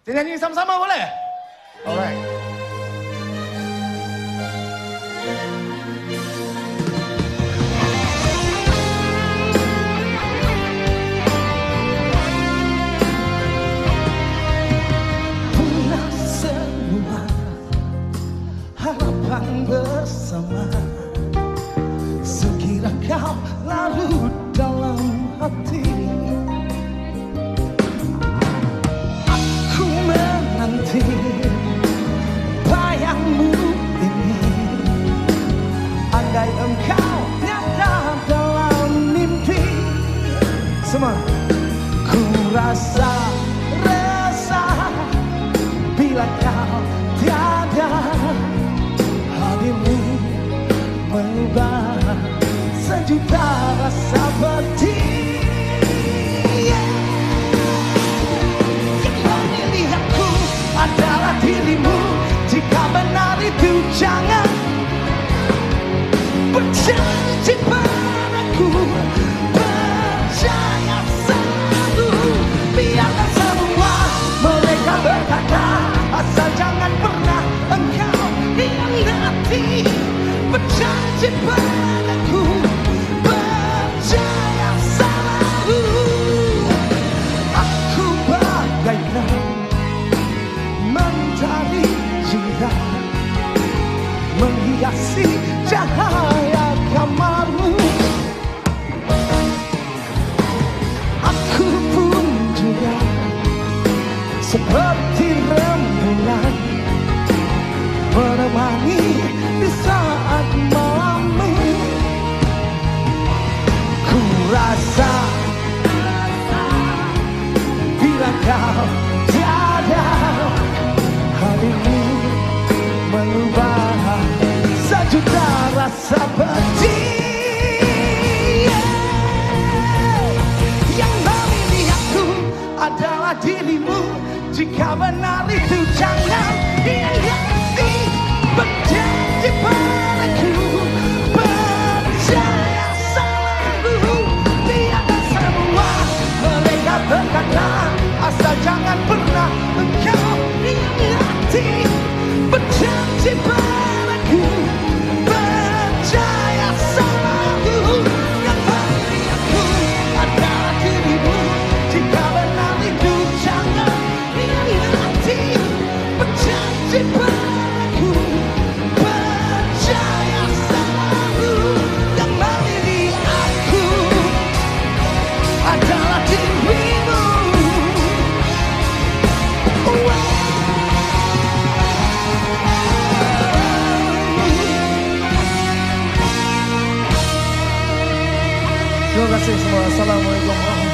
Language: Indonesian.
Kita nyanyi sama-sama boleh? Alright. Punah semua harapan bersama, sekira kau larut dalam hati. Aku menanti bayangmu ini, andai engkau nyata dalam mimpi. Semua ku rasa resah bila kau tiada, hadirmu mengubah sejuta rasa pedih. Yang memilihku adalah dirimu. Jika benar itu jangan berjanji padaku. Percaya selalu, biarkan semua mereka berkata, asal jangan pernah engkau hianati. Berjanji padaku, percaya selalu. Aku bagaikan mentari jiran, menghiasi cahaya kamarmu. Aku pun juga seperti rembulan, menemani di saat malammu. Ku rasa bila kau tiada, hadirmu mengubah sejuta rasa pedih. Yang memilih aku adalah dirimu. Jika benar itu jangan hianati. Berjanji padaku, percaya selalu. Biarkan semua mereka berkata, asal jangan pernah engkau hianati. Berjanji padaku, percaya selalu. Yang memilih aku adalah dirimu. Jika benar itu jangan hianati. Berjanji padaku, percaya selalu. Yang memilih aku adalah dirimu. Terima kasih semua. Assalamualaikum warahmatullahi wabarakatuh.